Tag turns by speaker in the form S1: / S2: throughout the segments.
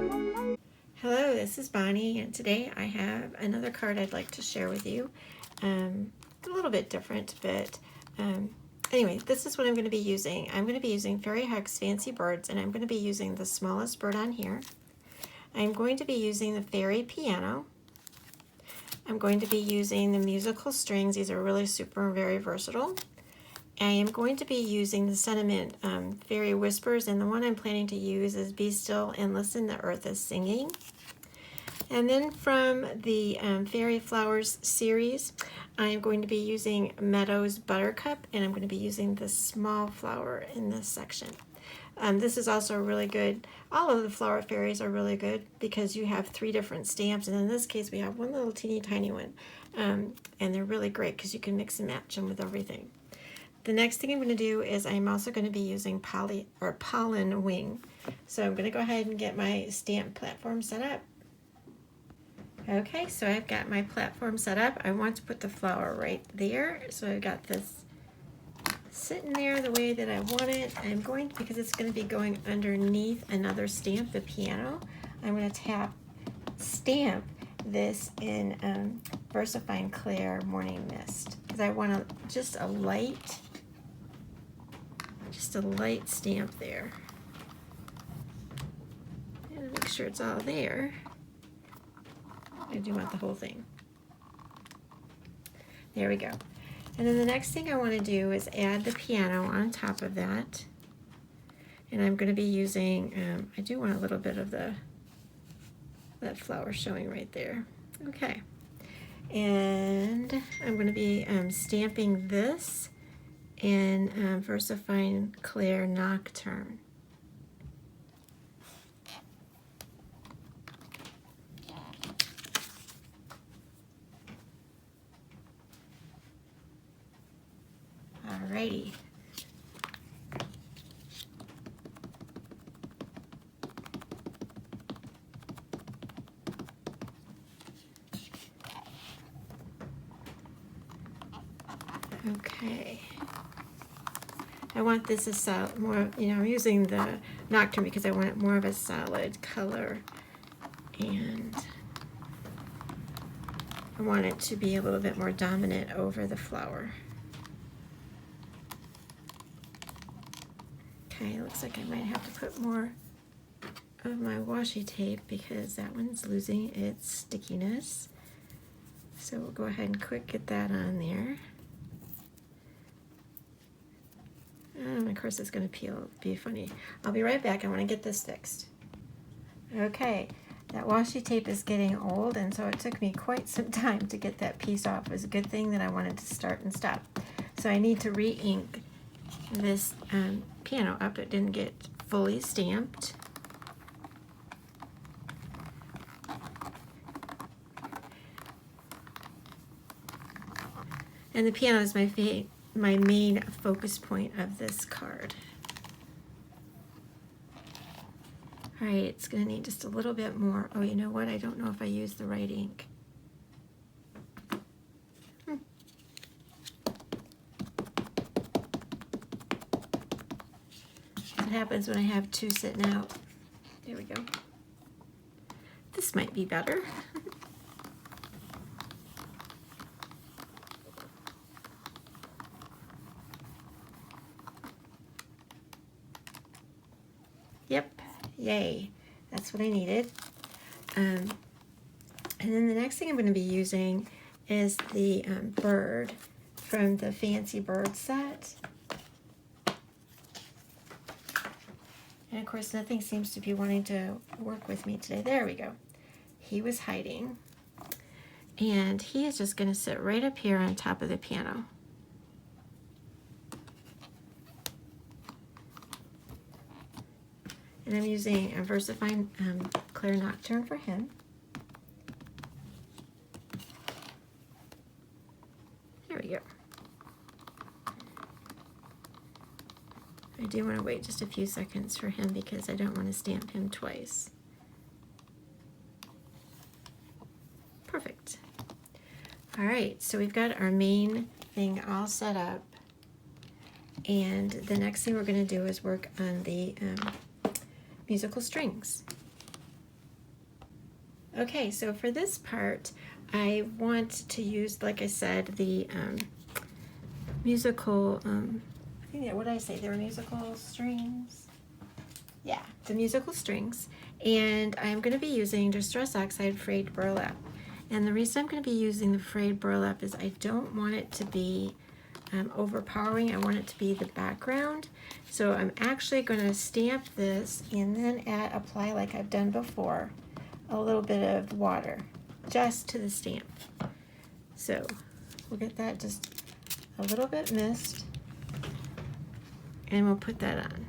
S1: Hello, this is Bonnie, and today I have another card I'd like to share with you. A little bit different, but anyway, this is what I'm going to be using. I'm going to be using Fairy Huck's Fancy Birds, and I'm going to be using the smallest bird on here. I'm going to be using the Fairy Piano. I'm going to be using the musical strings. These are really super very versatile. I am going to be using the Sentiment Fairy Whispers, and the one I'm planning to use is Be Still and Listen, the Earth is Singing. And then from the Fairy Flowers series, I am going to be using Meadow's Buttercup, and I'm going to be using the small flower in this section. This is also really good. All of the flower fairies are really good because you have 3 different stamps, and in this case we have one little teeny tiny one. And they're really great because you can mix and match them with everything. The next thing I'm going to do is I'm also going to be using PollenWing. So I'm going to go ahead and get my stamp platform set up. Okay, so I've got my platform set up. I want to put the flower right there. So I've got this sitting there the way that I want it. I'm going, because it's going to be going underneath another stamp, the piano, I'm going to stamp this in VersaFine Clair Morning Mist. Because I want just a light stamp there. And make sure it's all there. I do want the whole thing. There we go. And then the next thing I want to do is add the piano on top of that. And I'm going to be using, I do want a little bit of that flower showing right there. Okay. And I'm going to be stamping this in VersaFine Clair Nocturne. Alrighty. Okay. I want this as more, I'm using the Nocturne because I want it more of a solid color, and I want it to be a little bit more dominant over the flower. Okay, looks like I might have to put more of my washi tape because that one's losing its stickiness. So we'll go ahead and quick get that on there. And of course it's going to be funny. I'll be right back. I want to get this fixed. Okay, that washi tape is getting old, and so it took me quite some time to get that piece off. It was a good thing that I wanted to start and stop. So I need to re-ink this piano up. It didn't get fully stamped. And the piano is my main focus point of this card. All right, it's going to need just a little bit more. Oh, you know what? I don't know if I used the right ink. What happens when I have 2 sitting out? There we go. This might be better. Yep, yay, that's what I needed. And then the next thing I'm going to be using is the bird from the Fancy Bird set. And of course nothing seems to be wanting to work with me today. There we go. He was hiding. And he is just going to sit right up here on top of the piano. And I'm using a VersaFine Clair Nocturne for him. There we go. I do want to wait just a few seconds for him because I don't want to stamp him twice. Perfect. All right, so we've got our main thing all set up. And the next thing we're going to do is work on the musical strings. Okay, so for this part, I want to use, like I said, the musical, I think, what did I say? They were musical strings? Yeah, the musical strings. And I'm going to be using Distress Oxide Frayed Burlap. And the reason I'm going to be using the Frayed Burlap is I don't want it to be overpowering. I want it to be the background. So I'm actually going to stamp this and then apply, like I've done before, a little bit of water just to the stamp. So we'll get that just a little bit mist and we'll put that on.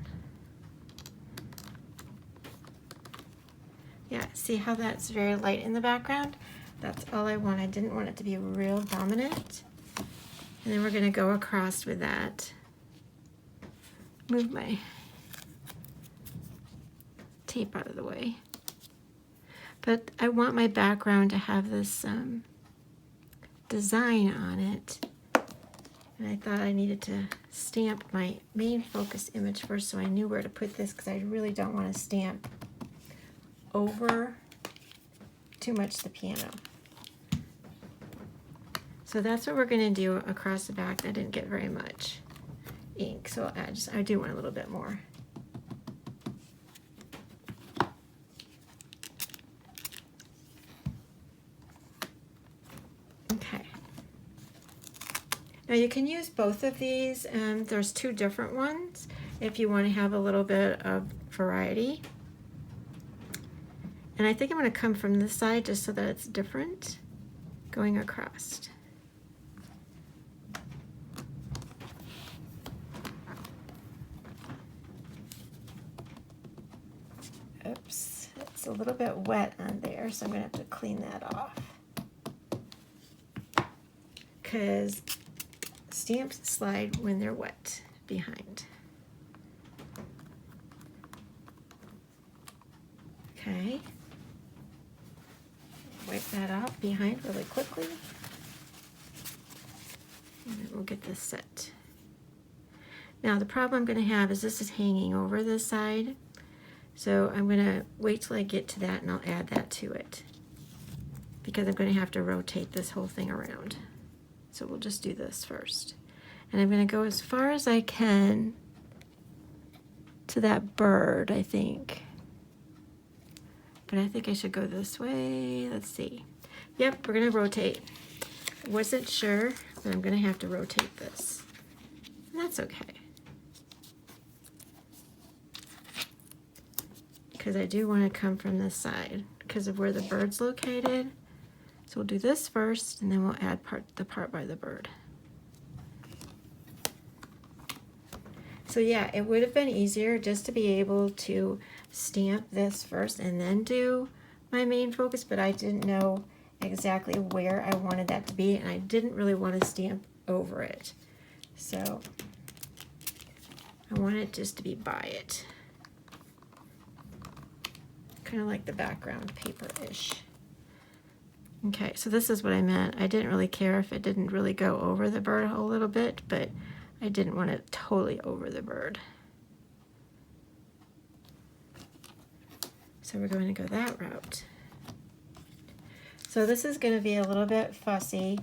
S1: Yeah, see how that's very light in the background? That's all I want. I didn't want it to be real dominant. And then we're going to go across with that. Move my tape out of the way. But I want my background to have this design on it. And I thought I needed to stamp my main focus image first so I knew where to put this, because I really don't want to stamp over too much the piano. So that's what we're going to do across the back. I didn't get very much ink, so I do want a little bit more. Okay. Now you can use both of these, and there's two different ones if you want to have a little bit of variety. And I think I'm going to come from this side just so that it's different, going across. Oops, it's a little bit wet on there, so I'm going to have to clean that off. Because stamps slide when they're wet behind. Okay. Wipe that off behind really quickly. And then we'll get this set. Now the problem I'm going to have is this is hanging over this side. So I'm going to wait till I get to that and I'll add that to it, because I'm going to have to rotate this whole thing around. So we'll just do this first. And I'm going to go as far as I can to that bird, I think. But I think I should go this way. Let's see. Yep, we're going to rotate. Wasn't sure, but I'm going to have to rotate this. And that's okay, because I do want to come from this side because of where the bird's located. So we'll do this first, and then we'll add the part by the bird. So yeah, it would have been easier just to be able to stamp this first and then do my main focus, but I didn't know exactly where I wanted that to be, and I didn't really want to stamp over it. So I want it just to be by it. Kind of like the background paper-ish. Okay, so this is what I meant. I didn't really care if it didn't really go over the bird a little bit, but I didn't want it totally over the bird. So we're going to go that route. So this is going to be a little bit fussy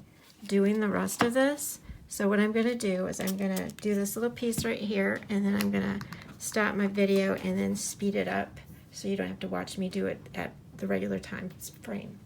S1: doing the rest of this. So what I'm going to do is I'm going to do this little piece right here, and then I'm going to stop my video and then speed it up so you don't have to watch me do it at the regular time frame.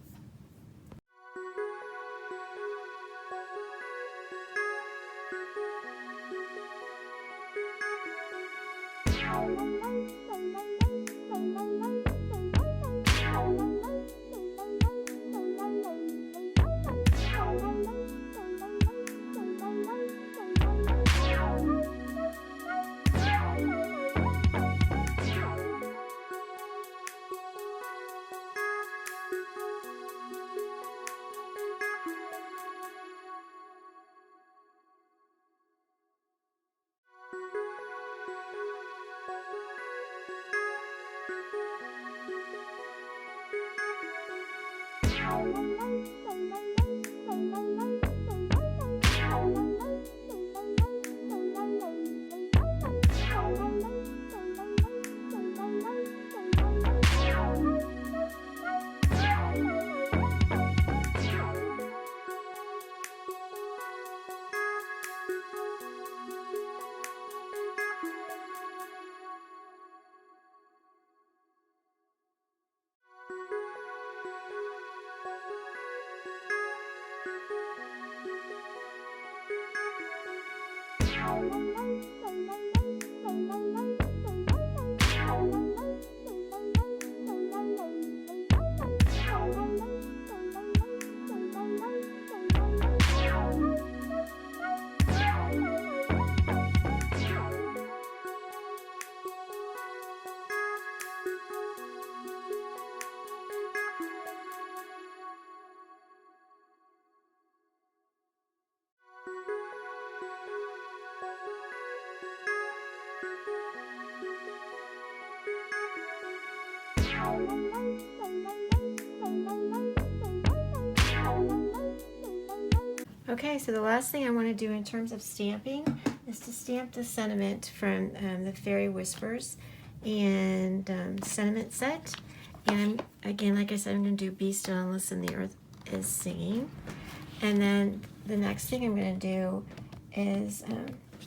S1: Okay, so the last thing I want to do in terms of stamping is to stamp the sentiment from the Fairy Whispers and sentiment set. And again, like I said, I'm going to do Be Still and Listen, the Earth is Singing. And then the next thing I'm going to do is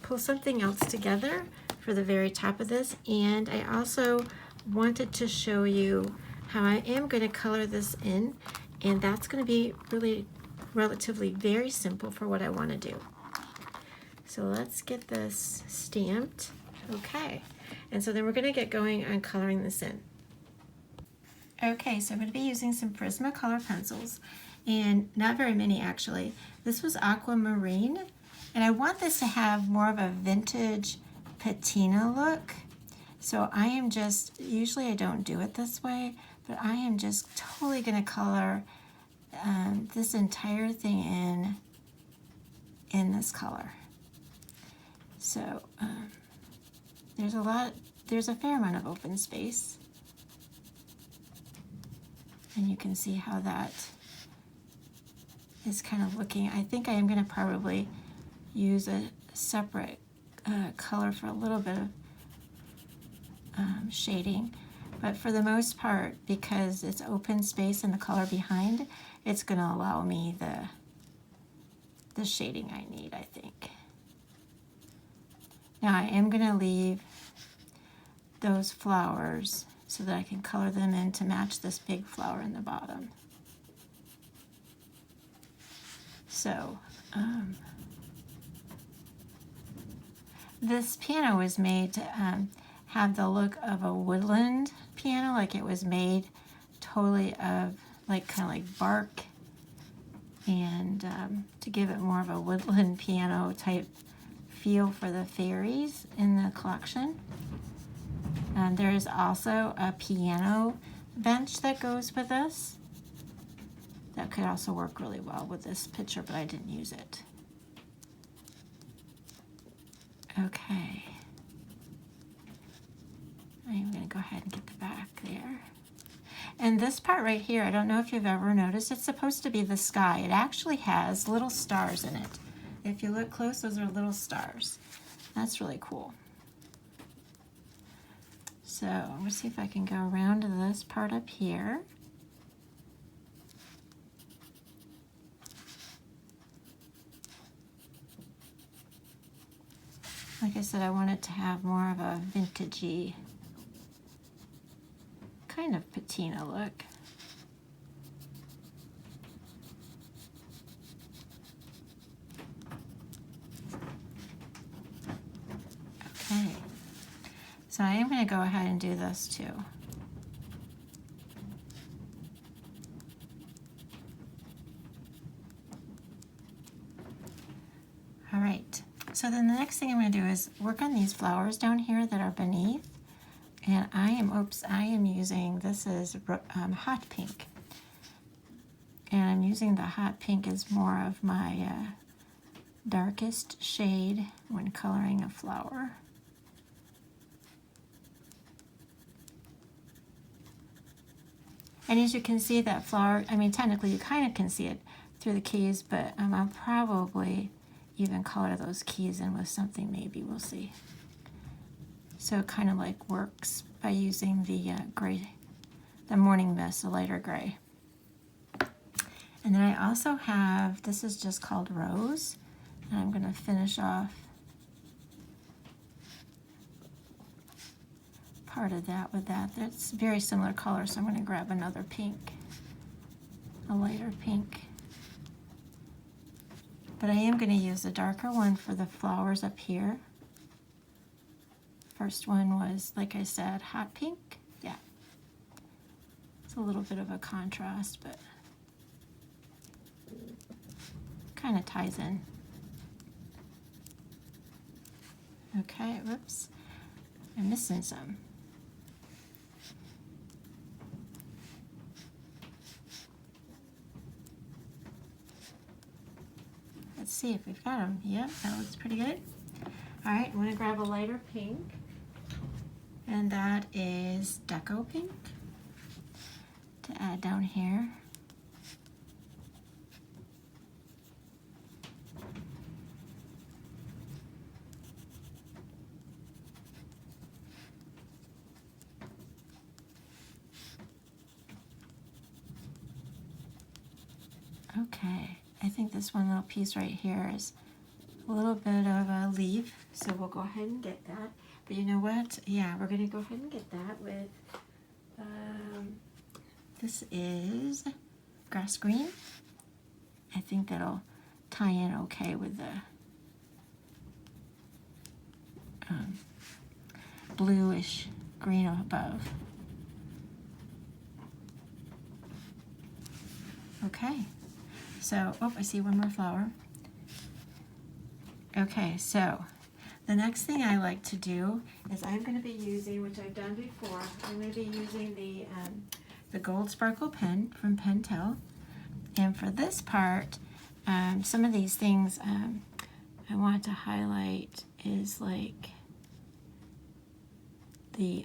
S1: pull something else together for the very top of this. And I also wanted to show you how I am going to color this in. And that's going to be really relatively very simple for what I want to do. So let's get this stamped. Okay, and so then we're going to get going on coloring this in. Okay, so I'm going to be using some Prismacolor pencils, and not very many actually. This was aquamarine, and I want this to have more of a vintage patina look. So I am just, usually I don't do it this way, but I am just totally going to color this entire thing in this color. So there's a fair amount of open space, and you can see how that is kind of looking. I think I am going to probably use a separate color for a little bit of shading, but for the most part, because it's open space and the color behind, it's going to allow me the shading I need, I think. Now I am going to leave those flowers so that I can color them in to match this big flower in the bottom. So this piano was made to have the look of a woodland piano, like it was made totally of like kind of like bark, and to give it more of a woodland piano type feel for the fairies in the collection. There is also a piano bench that goes with this. That could also work really well with this picture, but I didn't use it. Okay. I'm going to go ahead and get the back there. And this part right here, I don't know if you've ever noticed, it's supposed to be the sky. It actually has little stars in it. If you look close, those are little stars. That's really cool. So I'm going to see if I can go around to this part up here. Like I said, I want it to have more of a vintagey kind of patina look. Okay, so I am going to go ahead and do this too. All right, so then the next thing I'm going to do is work on these flowers down here that are beneath. And I am using, this is hot pink. And I'm using the hot pink as more of my darkest shade when coloring a flower. And as you can see, that flower, I mean, technically you kind of can see it through the keys, but I'll probably even color those keys in with something, maybe, we'll see. So it kind of like works by using the gray, the morning mist, the lighter gray. And then I also have, this is just called Rose, and I'm going to finish off part of that with that. That's very similar color, so I'm going to grab another pink, a lighter pink. But I am going to use a darker one for the flowers up here. First one was, like I said, hot pink. Yeah. It's a little bit of a contrast, but kind of ties in. Okay, whoops. I'm missing some. Let's see if we've got them. Yep, that looks pretty good. All right, I'm going to grab a lighter pink, and that is Deco Pink to add down here. Okay, I think this one little piece right here is a little bit of a leaf, so we'll go ahead and get that. But you know what? Yeah, we're going to go ahead and get that with, this is grass green. I think that'll tie in okay with the bluish green above. Okay. So, oh, I see one more flower. Okay, so the next thing I like to do is I'm going to be using, which I've done before, I'm going to be using the gold sparkle pen from Pentel. And for this part, some of these things I want to highlight is like the,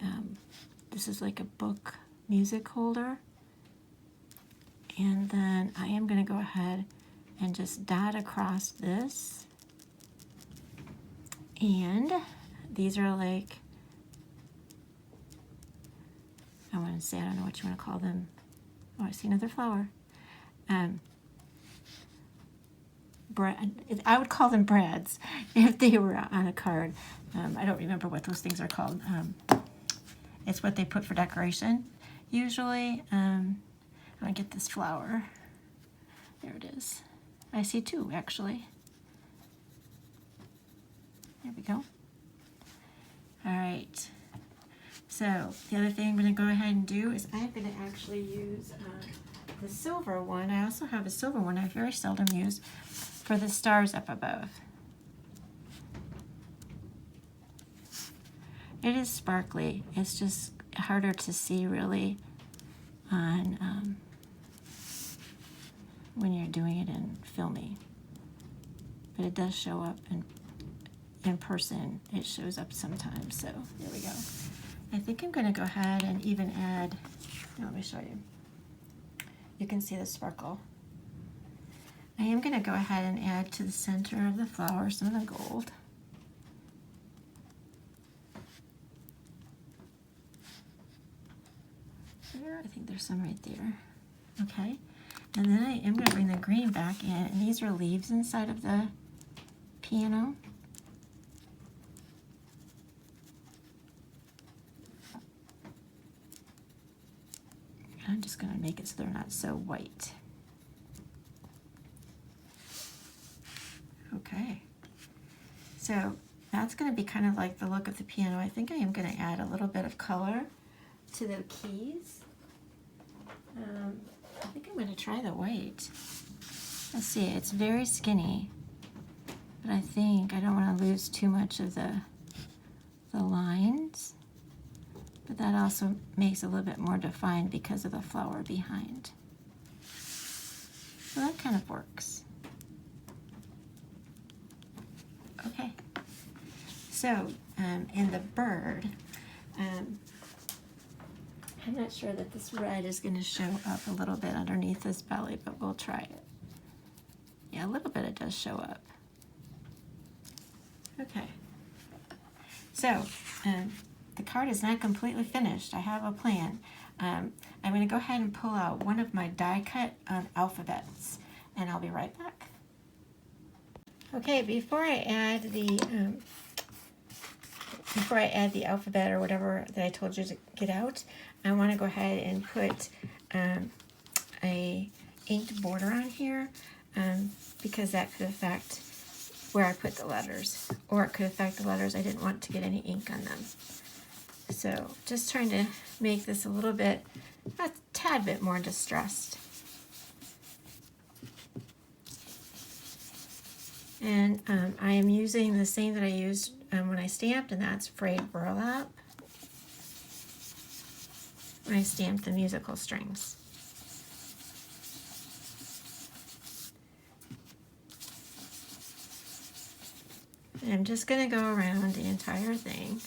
S1: this is like a book music holder. And then I am going to go ahead and just dot across this. And these are like, I want to say, I don't know what you want to call them. Oh, I see another flower. I would call them brads if they were on a card. I don't remember what those things are called. It's what they put for decoration, usually. I'm going to get this flower. There it is. I see two, actually. There we go. All right. So the other thing I'm going to go ahead and do is I'm going to actually use the silver one. I also have a silver one I very seldom use for the stars up above. It is sparkly. It's just harder to see really on when you're doing it in filming, but it does show up in person. It shows up sometimes. So there we go. I think I'm going to go ahead and even add, let me show you. You can see the sparkle. I am going to go ahead and add to the center of the flower some of the gold. There, I think there's some right there. Okay, and then I am going to bring the green back in, and these are leaves inside of the piano. I'm just going to make it so they're not so white. Okay, so that's going to be kind of like the look of the piano. I think I am going to add a little bit of color to the keys. I think I'm going to try the white. Let's see, it's very skinny, but I think I don't want to lose too much of the lines. But that also makes it a little bit more defined because of the flower behind. So that kind of works. Okay. So, in the bird, I'm not sure that this red is going to show up a little bit underneath this belly, but we'll try it. Yeah, a little bit it does show up. Okay. So, the card is not completely finished. I have a plan. I'm going to go ahead and pull out one of my die cut alphabets, and I'll be right back. Okay, before I add the alphabet or whatever that I told you to get out, I want to go ahead and put a inked border on here. because that could affect where I put the letters, or it could affect the letters. I didn't want to get any ink on them. So just trying to make this a little bit, a tad bit more distressed. And I am using the same that I used when I stamped, and that's Frayed Burlap when I stamped the musical strings. And I'm just going to go around the entire thing.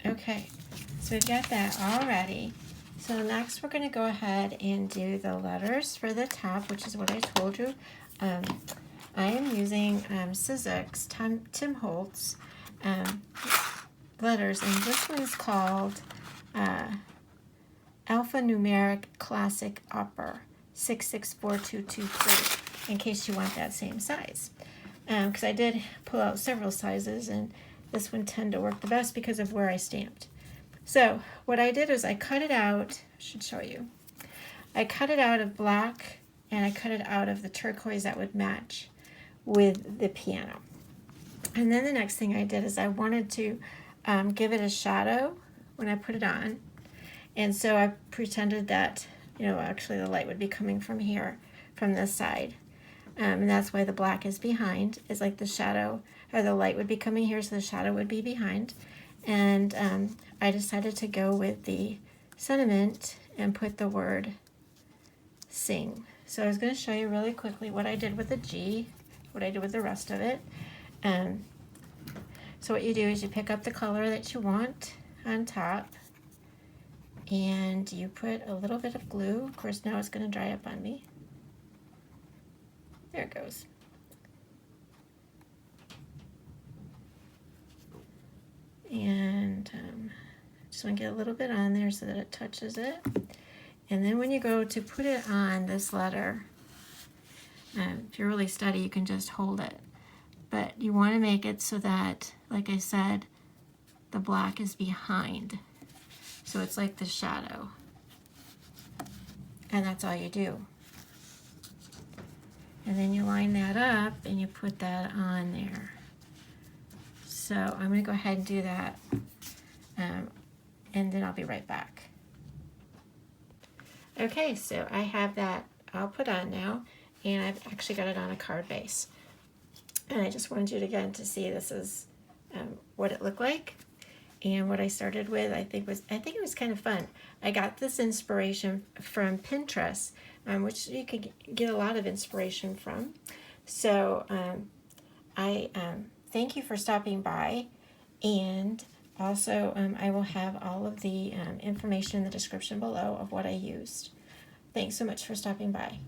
S1: Okay, so we've got that all ready. So next we're going to go ahead and do the letters for the top, which is what I told you. I am using Sizzix, Tim Holtz letters, and this one's called Alphanumeric Classic Upper 664223, in case you want that same size. Because I did pull out several sizes, and this one tended to work the best because of where I stamped. So what I did is I cut it out, I should show you. I cut it out of black, and I cut it out of the turquoise that would match with the piano. And then the next thing I did is I wanted to give it a shadow when I put it on. And so I pretended that, you know, actually the light would be coming from here, from this side. And that's why the black is behind, is like the shadow, or the light would be coming here, so the shadow would be behind. And I decided to go with the sentiment and put the word sing. So I was going to show you really quickly what I did with the G, what I did with the rest of it. So what you do is you pick up the color that you want on top, and you put a little bit of glue. Of course, now it's going to dry up on me. There it goes. And just want to get a little bit on there so that it touches it. And then when you go to put it on this letter, if you're really steady, you can just hold it. But you want to make it so that, like I said, the black is behind. So it's like the shadow. And that's all you do. And then you line that up and you put that on there. So I'm going to go ahead and do that, and then I'll be right back. Okay, so I have that all put on now, and I've actually got it on a card base. And I just wanted you to, again, to see this is what it looked like. And what I started with, I think it was kind of fun. I got this inspiration from Pinterest, which you could get a lot of inspiration from. So I thank you for stopping by, and also I will have all of the information in the description below of what I used. Thanks so much for stopping by.